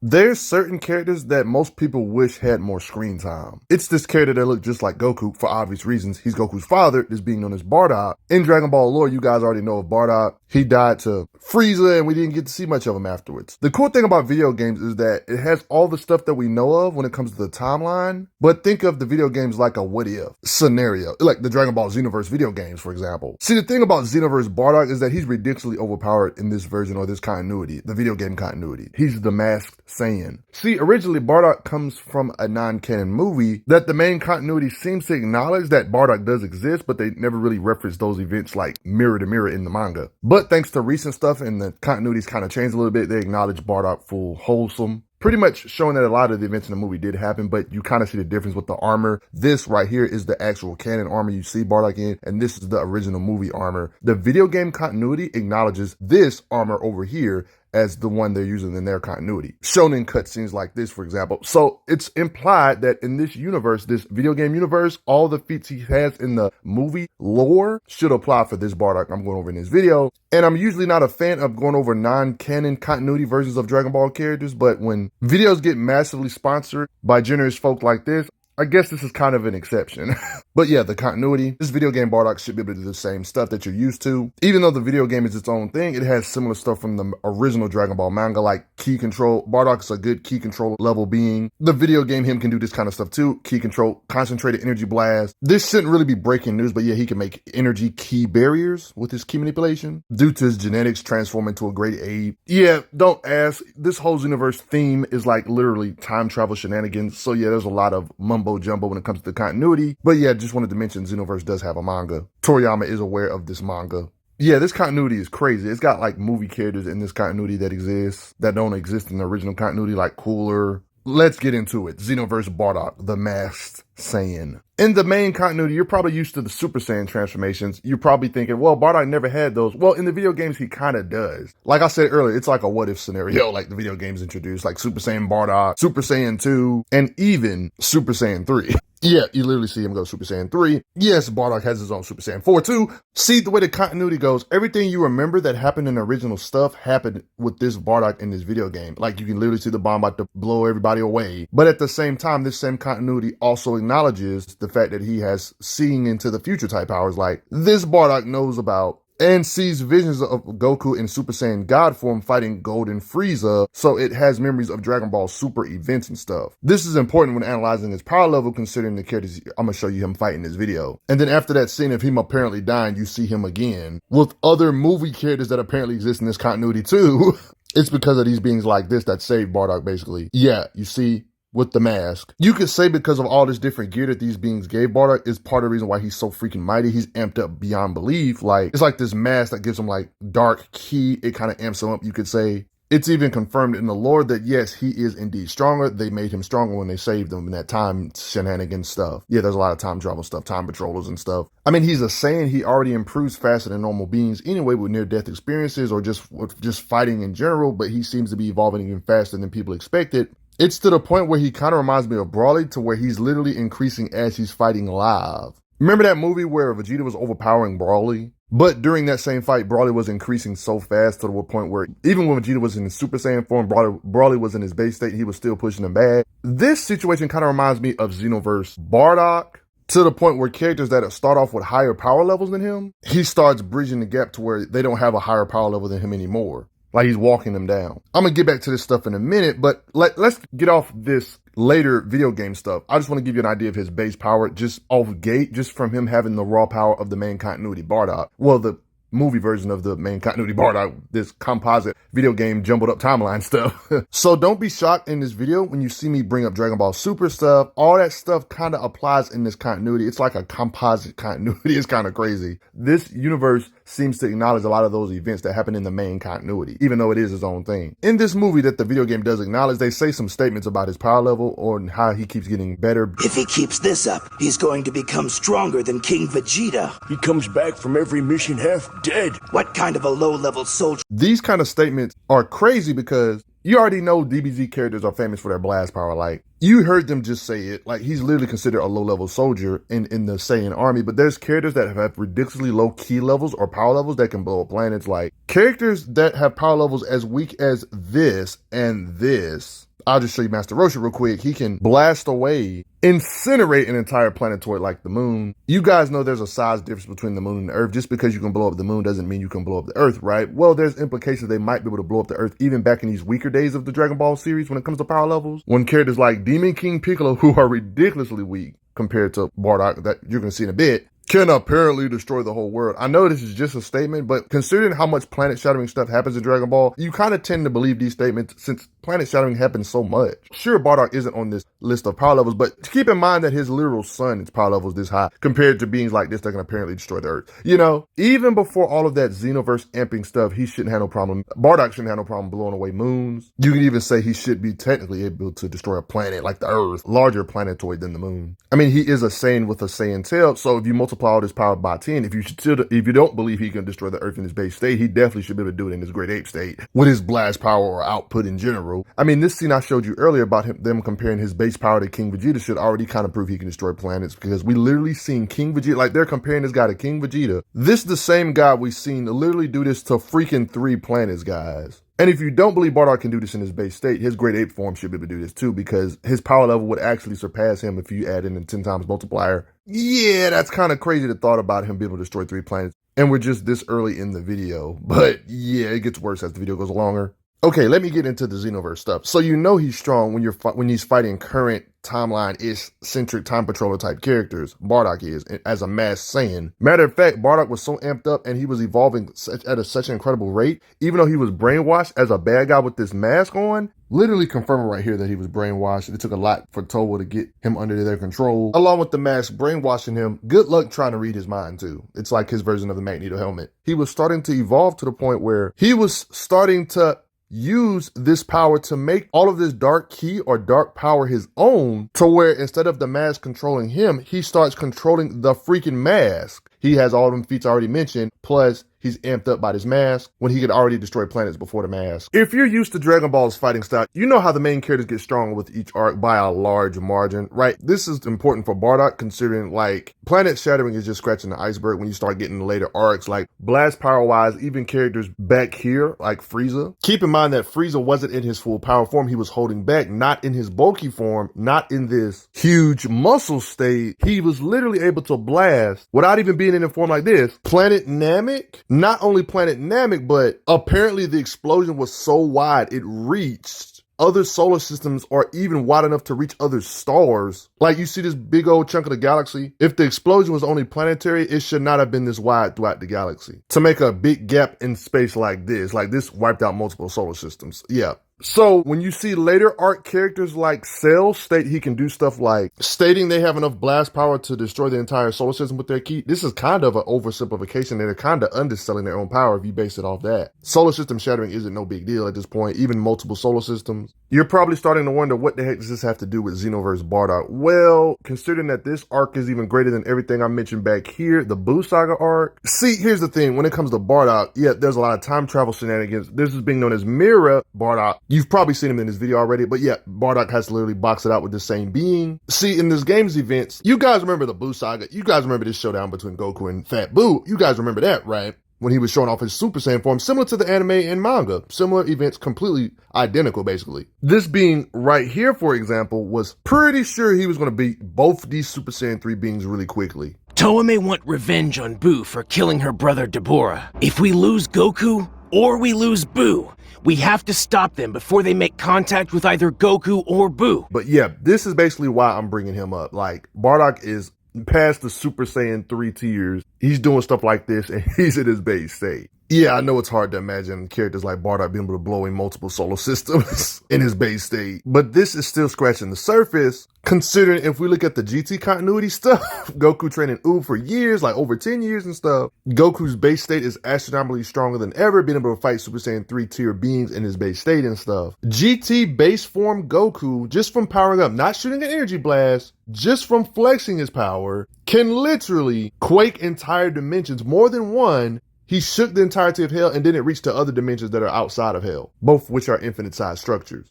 There's certain characters that most people wish had more screen time. It's this character that looked just like Goku for obvious reasons. He's Goku's father, this being known as Bardock. In Dragon Ball lore, you guys already know of Bardock. He died to Frieza and we didn't get to see much of him afterwards. The cool thing about video games is that it has all the stuff that we know of when it comes to the timeline, but think of the video games like a what if scenario, like the Dragon Ball Xenoverse video games, for example. See, the thing about Xenoverse Bardock is that he's ridiculously overpowered in this version or this continuity, the video game continuity. He's the masked Saiyan. See, originally Bardock comes from a non-canon movie that the main continuity seems to acknowledge that Bardock does exist, but they never really reference those events like mirror to mirror in the manga. But thanks to recent stuff and the continuities kind of changed a little bit, they acknowledge Bardock full wholesome. Pretty much showing that a lot of the events in the movie did happen, but you kind of see the difference with the armor. This right here is the actual canon armor you see Bardock in, and this is the original movie armor. The video game continuity acknowledges this armor over here as the one they're using in their continuity. Shown in cutscenes like this, for example. So it's implied that in this universe, this video game universe, all the feats he has in the movie lore should apply for this Bardock I'm going over in this video. And I'm usually not a fan of going over non-canon continuity versions of Dragon Ball characters, but when videos get massively sponsored by generous folk like this, I guess this is kind of an exception. But yeah, the continuity, this video game Bardock should be able to do the same stuff that you're used to. Even though the video game is its own thing, it has similar stuff from the original Dragon Ball manga, like key control. Bardock is a good key control level being. The video game, him can do this kind of stuff too. Key control, concentrated energy blast. This shouldn't really be breaking news, but yeah, he can make energy key barriers with his key manipulation. Due to his genetics, transform into a great ape. Yeah, don't ask. This whole Xenoverse theme is like literally time travel shenanigans. So yeah, there's a lot of mumbo jumbo when it comes to the continuity. But yeah, just wanted to mention Xenoverse does have a manga. Toriyama is aware of this manga. Yeah, this continuity is crazy. It's got like movie characters in this continuity that exists, that don't exist in the original continuity, like Cooler. Let's get into it. Xenoverse Bardock, the masked Saiyan. In the main continuity, you're probably used to the Super Saiyan transformations. You're probably thinking, well, Bardock never had those. Well, in the video games, he kind of does. Like I said earlier, it's like a what if scenario, like the video games introduced, like Super Saiyan Bardock, Super Saiyan 2, and even Super Saiyan 3. Yeah, you literally see him go Super Saiyan 3. Yes, Bardock has his own Super Saiyan 4 too. See the way the continuity goes, everything you remember that happened in the original stuff happened with this Bardock in this video game. Like you can literally see the bomb about to blow everybody away. But at the same time, this same continuity also acknowledges the fact that he has seeing into the future type powers. Like this Bardock knows about and sees visions of Goku in Super Saiyan God form fighting Golden Frieza, so it has memories of Dragon Ball Super events and stuff. This is important when analyzing his power level, considering the characters I'm gonna show you him fight in this video. And then after that scene of him apparently dying, you see him again with other movie characters that apparently exist in this continuity too. It's because of these beings like this that saved Bardock, basically. Yeah, you see, with the mask. You could say because of all this different gear that these beings gave Bardock is part of the reason why he's so freaking mighty. He's amped up beyond belief. Like, it's like this mask that gives him like dark ki. It kind of amps him up, you could say. It's even confirmed in the lore that yes, he is indeed stronger. They made him stronger when they saved him in that time shenanigans stuff. Yeah, there's a lot of time travel stuff, time patrollers and stuff. I mean, he's a Saiyan. He already improves faster than normal beings anyway with near-death experiences or just fighting in general, but he seems to be evolving even faster than people expected. It's to the point where he kind of reminds me of Broly, to where he's literally increasing as he's fighting live. Remember that movie where Vegeta was overpowering Broly? But during that same fight, Broly was increasing so fast to the point where even when Vegeta was in his Super Saiyan form, Broly was in his base state, he was still pushing him back. This situation kind of reminds me of Xenoverse Bardock, to the point where characters that start off with higher power levels than him, he starts bridging the gap to where they don't have a higher power level than him anymore. Like he's walking them down. I'm gonna get back to this stuff in a minute, but let's get off this later video game stuff. I just want to give you an idea of his base power just off gate, just from him having the raw power of the main continuity Bardock. Well, the movie version of the main continuity Bardock, this composite video game jumbled up timeline stuff. So don't be shocked in this video when you see me bring up Dragon Ball Super stuff. All that stuff kind of applies in this continuity. It's like a composite continuity. It's kind of crazy. This universe seems to acknowledge a lot of those events that happen in the main continuity, even though it is his own thing. In this movie that the video game does acknowledge, they say some statements about his power level or how he keeps getting better. If he keeps this up, he's going to become stronger than King Vegeta. He comes back from every mission half dead. What kind of a low-level soldier? These kind of statements are crazy because you already know DBZ characters are famous for their blast power. Like, you heard them just say it. Like, he's literally considered a low-level soldier in the Saiyan army, but there's characters that have ridiculously low key levels or power levels that can blow up planets. Like, characters that have power levels as weak as this and this I'll just show you Master Roshi real quick. He can blast away, incinerate an entire planetoid like the moon. You guys know there's a size difference between the moon and the Earth. Just because you can blow up the moon doesn't mean you can blow up the Earth, right? Well, there's implications they might be able to blow up the Earth even back in these weaker days of the Dragon Ball series when it comes to power levels. When characters like Demon King Piccolo, who are ridiculously weak compared to Bardock, that you're going to see in a bit, can apparently destroy the whole world. I know this is just a statement, but considering how much planet-shattering stuff happens in Dragon Ball, you kind of tend to believe these statements since planet-shattering happens so much. Sure, Bardock isn't on this list of power levels, but keep in mind that his literal son is power levels this high compared to beings like this that can apparently destroy the Earth. You know, even before all of that Xenoverse amping stuff, he shouldn't have no problem. Bardock shouldn't have no problem blowing away moons. You can even say he should be technically able to destroy a planet like the Earth, larger planetoid than the moon. I mean, he is a Saiyan with a Saiyan tail, so if you multiply all this power by 10, if you don't believe he can destroy the Earth in his base state, he definitely should be able to do it in his great ape state with his blast power or output in general. I mean, this scene I showed you earlier about them comparing his base power to King Vegeta should already kind of prove he can destroy planets, because we literally seen King Vegeta, like they're comparing this guy to King Vegeta. This is the same guy we seen literally do this to freaking 3 planets, guys. And if you don't believe Bardock can do this in his base state, his great ape form should be able to do this too, because his power level would actually surpass him if you add in a 10 times multiplier. Yeah, that's kind of crazy to thought about him being able to destroy 3 planets. And we're just this early in the video. But yeah, it gets worse as the video goes longer. Okay, let me get into the Xenoverse stuff. So you know he's strong when he's fighting current timeline-ish centric time patroller type characters. Bardock is, as a masked Saiyan. Matter of fact, Bardock was so amped up and he was evolving at such an incredible rate, even though he was brainwashed as a bad guy with this mask on. Literally confirming right here that he was brainwashed. It took a lot for Towa to get him under their control. Along with the mask brainwashing him, good luck trying to read his mind too. It's like his version of the Magneto helmet. He was starting to evolve to the point where he was starting to use this power to make all of this dark ki or dark power his own, to where instead of the mask controlling him, he starts controlling the freaking mask. He has all of them feats already mentioned, plus he's amped up by this mask when he could already destroy planets before the mask. If you're used to Dragon Ball's fighting style, you know how the main characters get stronger with each arc by a large margin, right? This is important for Bardock, considering like planet shattering is just scratching the iceberg when you start getting later arcs, like blast power wise, even characters back here like Frieza. Keep in mind that Frieza wasn't in his full power form. He was holding back, not in his bulky form, not in this huge muscle state. He was literally able to blast without even being in a form like this. Planet Namek, not only Planet Namek, but apparently the explosion was so wide it reached other solar systems, or even wide enough to reach other stars. Like you see this big old chunk of the galaxy. If the explosion was only planetary, it should not have been this wide throughout the galaxy. To make a big gap in space like this wiped out multiple solar systems. Yeah. So when you see later arc characters like Cell state he can do stuff like stating they have enough blast power to destroy the entire solar system with their ki, this is kind of an oversimplification, and they're kind of underselling their own power if you base it off that. Solar system shattering isn't no big deal at this point, even multiple solar systems. You're probably starting to wonder, what the heck does this have to do with Xenoverse Bardock? Well, considering that this arc is even greater than everything I mentioned back here, the Buu Saga arc. See, here's the thing, when it comes to Bardock, yeah, there's a lot of time travel shenanigans. This is being known as Mirror Bardock. You've probably seen him in this video already, but yeah, Bardock has to literally box it out with the same being. See, in this game's events, you guys remember the Buu Saga. You guys remember this showdown between Goku and Fat Buu. You guys remember that, right? When he was showing off his Super Saiyan form, similar to the anime and manga. Similar events, completely identical, basically. This being right here, for example, was pretty sure he was going to beat both these Super Saiyan 3 beings really quickly. Towa may want revenge on Buu for killing her brother Deborah. If we lose Goku, or we lose Buu, we have to stop them before they make contact with either Goku or Buu. But yeah, this is basically why I'm bringing him up. Like, Bardock is past the Super Saiyan 3 tiers. He's doing stuff like this, and he's in his base state. Yeah, I know it's hard to imagine characters like Bardock being able to blow away multiple solar systems in his base state. But this is still scratching the surface, considering if we look at the GT continuity stuff, Goku training Oob for years, like over 10 years and stuff. Goku's base state is astronomically stronger than ever, being able to fight Super Saiyan 3 tier beings in his base state and stuff. GT base form Goku, just from powering up, not shooting an energy blast, just from flexing his power, can literally quake entire dimensions, more than one. He shook the entirety of Hell, and then it reached to other dimensions that are outside of Hell, both which are infinite size structures.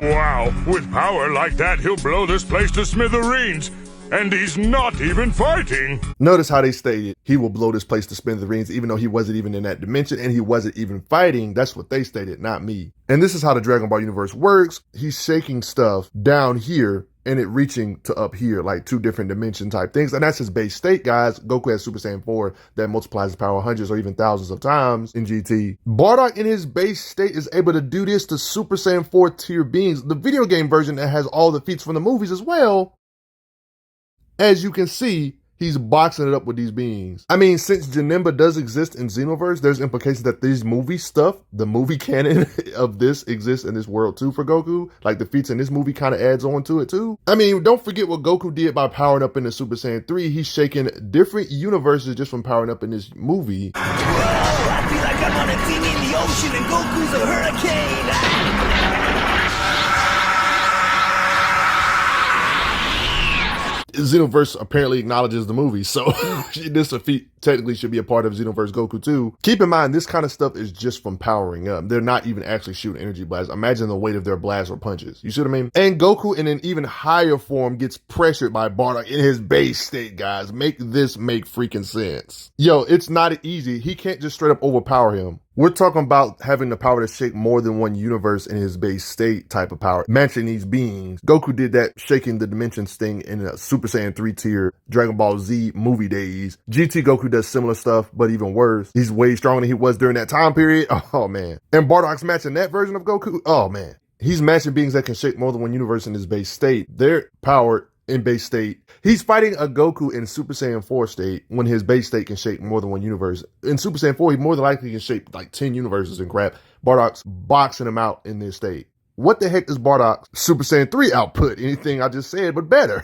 Wow, with power like that, he'll blow this place to smithereens. And he's not even fighting. Notice how they stated he will blow this place to smithereens even though he wasn't even in that dimension and he wasn't even fighting. That's what they stated, not me. And this is how the Dragon Ball universe works. He's shaking stuff down here and it reaching to up here, like 2 different dimension type things. And that's his base state, guys. Goku has Super Saiyan 4 that multiplies his power hundreds or even thousands of times in GT. Bardock in his base state is able to do this to Super Saiyan 4 tier beings. The video game version that has all the feats from the movies as well. As you can see, he's boxing it up with these beings. I mean, since Janemba does exist in Xenoverse, there's implications that these movie stuff, the movie canon of this exists in this world too for Goku. Like the feats in this movie kind of adds on to it too. I mean, don't forget what Goku did by powering up into Super Saiyan 3. He's shaking different universes just from powering up in this movie. Whoa, I feel like I'm on a team in the ocean and Goku's a hurricane. Xenoverse apparently acknowledges the movie, so this feat technically should be a part of Xenoverse Goku too. Keep in mind, this kind of stuff is just from powering up. They're not even actually shooting energy blasts. Imagine the weight of their blasts or punches. You see what I mean? And Goku in an even higher form gets pressured by Bardock in his base state, guys. Make this make freaking sense. Yo, it's not easy. He can't just straight up overpower him. We're talking about having the power to shake more than one universe in his base state type of power, matching these beings. Goku did that, shaking the dimensions thing in a Super Saiyan 3 tier Dragon Ball Z movie days. GT Goku does similar stuff, but even worse. He's way stronger than he was during that time period. Oh, man. And Bardock's matching that version of Goku. Oh, man. He's matching beings that can shake more than one universe in his base state. Their power in base state. He's fighting a Goku in Super Saiyan 4 state when his base state can shake more than one universe. In Super Saiyan 4, he more than likely can shake like 10 universes and crap. Bardock's boxing him out in this state. What the heck is Bardock's Super Saiyan 3 output? Anything I just said, but better.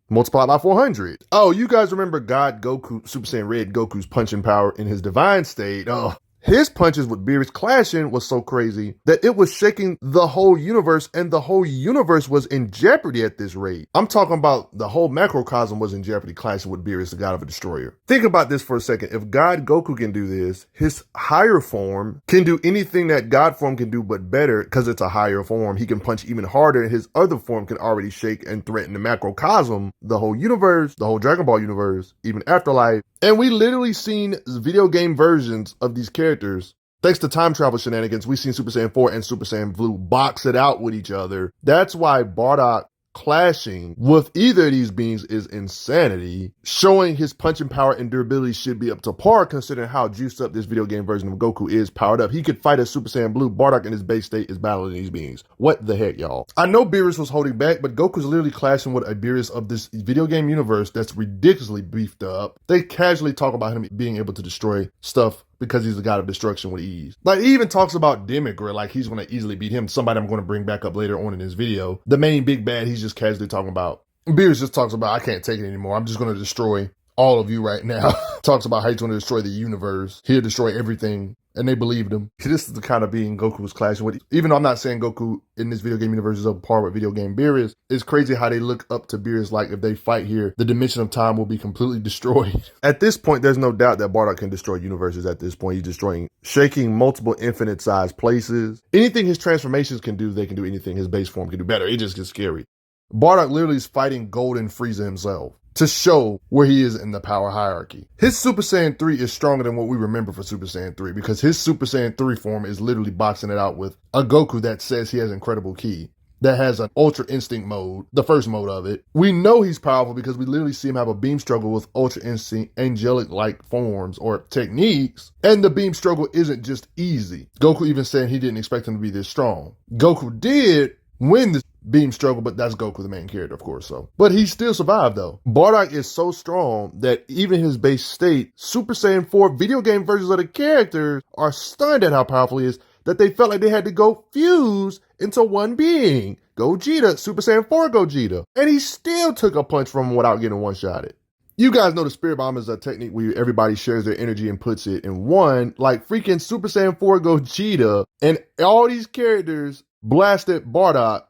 Multiplied by 400. Oh, you guys remember God Goku, Super Saiyan Red Goku's punching power in his divine state? Oh, his punches with Beerus clashing was so crazy that it was shaking the whole universe, and the whole universe was in jeopardy at this rate. I'm talking about the whole macrocosm was in jeopardy clashing with Beerus, the god of a destroyer. Think about this for a second. If God Goku can do this, his higher form can do anything that God form can do but better because it's a higher form. He can punch even harder, and his other form can already shake and threaten the macrocosm, the whole universe, the whole Dragon Ball universe, even Afterlife. And we literally seen video game versions of these characters. Thanks to time travel shenanigans, we've seen Super Saiyan 4 and Super Saiyan Blue box it out with each other. That's why Bardock clashing with either of these beings is insanity. Showing his punching power and durability should be up to par considering how juiced up this video game version of Goku is powered up. He could fight a Super Saiyan Blue. Bardock in his base state is battling these beings. What the heck, y'all? I know Beerus was holding back, but Goku's literally clashing with a Beerus of this video game universe that's ridiculously beefed up. They casually talk about him being able to destroy stuff because he's the god of destruction with ease. Like, he even talks about Demigor, like he's going to easily beat him. Somebody I'm going to bring back up later on in this video. The main big bad, he's just casually talking about. Beerus just talks about, I can't take it anymore. I'm just going to destroy all of you right now. Talks about how he's going to destroy the universe. He'll destroy everything. And they believed him. This is the kind of being Goku was clashing with. Even though I'm not saying Goku in this video game universe is up par with video game Beerus, it's crazy how they look up to Beerus like if they fight here, the dimension of time will be completely destroyed. At this point, there's no doubt that Bardock can destroy universes at this point. He's destroying, shaking multiple infinite-sized places. Anything his transformations can do, they can do anything his base form can do better. It just gets scary. Bardock literally is fighting Golden Frieza himself to show where he is in the power hierarchy. His Super Saiyan 3 is stronger than what we remember for Super Saiyan 3 because his Super Saiyan 3 form is literally boxing it out with a Goku that says he has incredible ki, that has an Ultra Instinct mode, the first mode of it. We know he's powerful because we literally see him have a beam struggle with Ultra Instinct angelic-like forms or techniques, and the beam struggle isn't just easy. Goku even said he didn't expect him to be this strong. Goku did win this beam struggle, but that's Goku, the main character, of course, so. But he still survived, though. Bardock is so strong that even his base state, Super Saiyan 4 video game versions of the characters are stunned at how powerful he is that they felt like they had to go fuse into one being. Gogeta, Super Saiyan 4 Gogeta. And he still took a punch from him without getting one-shotted. You guys know the Spirit Bomb is a technique where everybody shares their energy and puts it in one, like freaking Super Saiyan 4 Gogeta, and all these characters blasted Bardock,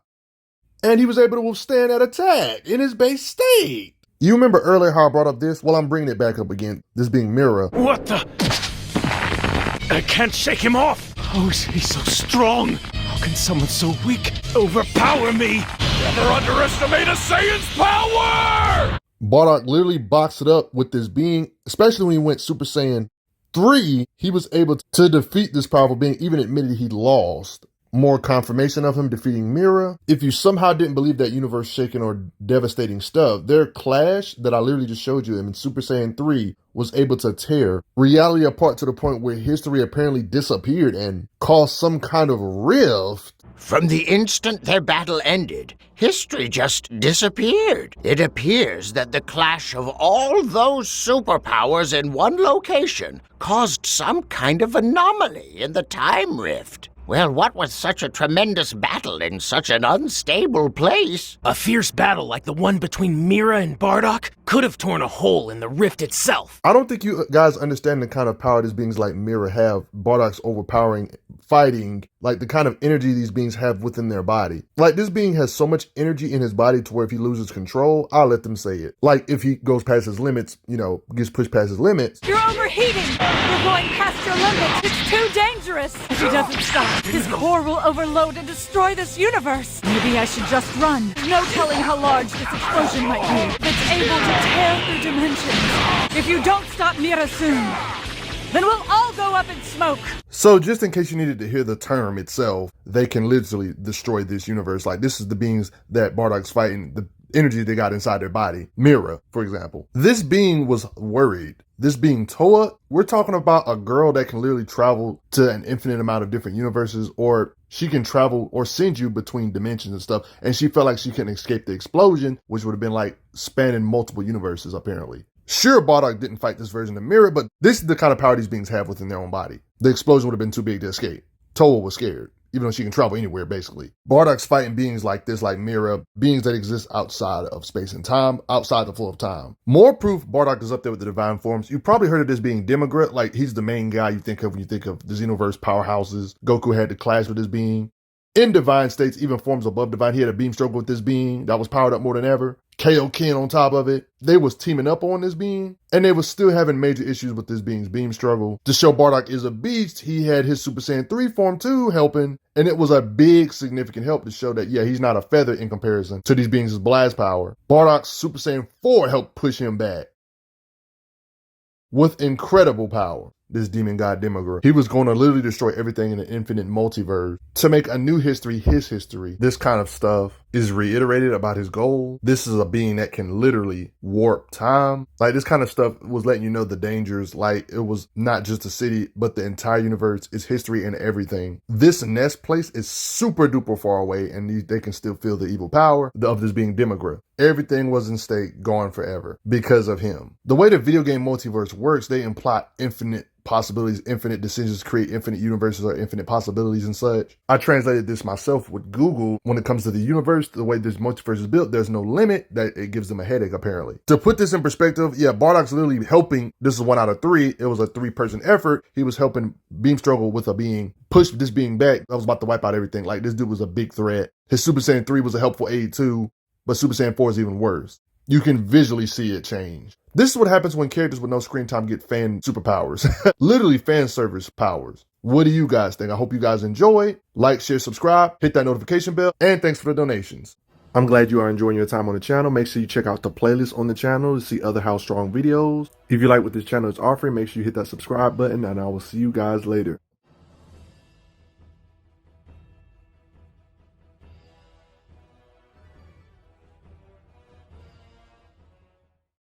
and he was able to withstand that attack in his base state. You remember earlier how I brought up this? Well, I'm bringing it back up again, this being Mira. What the? I can't shake him off. Oh, he's so strong. How can someone so weak overpower me? Never underestimate a Saiyan's power! Bardock literally boxed it up with this being, especially when he went Super Saiyan 3, he was able to defeat this powerful being, even admitted he lost. More confirmation of him defeating Mira. If you somehow didn't believe that universe shaking or devastating stuff, their clash that I literally just showed you in Super Saiyan 3 was able to tear reality apart to the point where history apparently disappeared and caused some kind of rift. From the instant their battle ended, history just disappeared. It appears that the clash of all those superpowers in one location caused some kind of anomaly in the time rift. Well, what was such a tremendous battle in such an unstable place? A fierce battle like the one between Mira and Bardock could have torn a hole in the rift itself. I don't think you guys understand the kind of power these beings like Mira have. Bardock's overpowering fighting, like the kind of energy these beings have within their body. Like this being has so much energy in his body to where if he loses control, I'll let them say it. Like if he goes past his limits, you know, gets pushed past his limits. You're overheating! You're going past your limits! It's too dangerous! If he doesn't stop, his core will overload and destroy this universe! Maybe I should just run. No telling how large this explosion might be. It's able to tear through dimensions. If you don't stop Mira soon, then we'll all go up in smoke. So just in case you needed to hear the term itself, they can literally destroy this universe. Like this is the beings that Bardock's fighting, the energy they got inside their body. Mira, for example. This being was worried. This being Toa, we're talking about a girl that can literally travel to an infinite amount of different universes, or she can travel or send you between dimensions and stuff. And she felt like she couldn't escape the explosion, which would have been like spanning multiple universes, apparently. Sure, Bardock didn't fight this version of Mira, but this is the kind of power these beings have within their own body. The explosion would have been too big to escape. Toa was scared, even though she can travel anywhere, basically. Bardock's fighting beings like this, like Mira, beings that exist outside of space and time, outside the flow of time. More proof Bardock is up there with the divine forms. You probably heard of this being Demigra, like he's the main guy you think of when you think of the Xenoverse powerhouses. Goku had to clash with this being. In divine states, even forms above divine, he had a beam struggle with this being that was powered up more than ever. Kaioken on top of it. They was teaming up on this being, and they was still having major issues with this being's beam struggle. To show Bardock is a beast, he had his Super Saiyan 3 form too helping, and it was a big significant help to show that, yeah, he's not a feather in comparison to these beings' blast power. Bardock's Super Saiyan 4 helped push him back with incredible power. This demon god Demigra. He was going to literally destroy everything in the infinite multiverse to make a new history his history. This kind of stuff is reiterated about his goal. This is a being that can literally warp time. Like this kind of stuff was letting you know the dangers. Like it was not just a city, but the entire universe, its history and everything. This nest place is super duper far away, and they can still feel the evil power of this being Demigra. Everything was in stake, gone forever because of him. The way the video game multiverse works, they imply infinite possibilities, infinite decisions create infinite universes or infinite possibilities and such. I translated this myself with Google. When it comes to the universe, the way this multiverse is built, there's no limit. That it gives them a headache, apparently. To put this in perspective, yeah, Bardock's literally helping. This is 1 out of 3. It was a 3-person effort. He was helping Beam struggle with a being, push this being back. That was about to wipe out everything. Like this dude was a big threat. His Super Saiyan 3 was a helpful aid too, but Super Saiyan 4 is even worse. You can visually see it change. This is what happens when characters with no screen time get fan superpowers. Literally fan service powers. What do you guys think? I hope you guys enjoy. Like, share, subscribe, hit that notification bell, and thanks for the donations. I'm glad you are enjoying your time on the channel. Make sure you check out the playlist on the channel to see other How Strong videos. If you like what this channel is offering, make sure you hit that subscribe button, and I will see you guys later.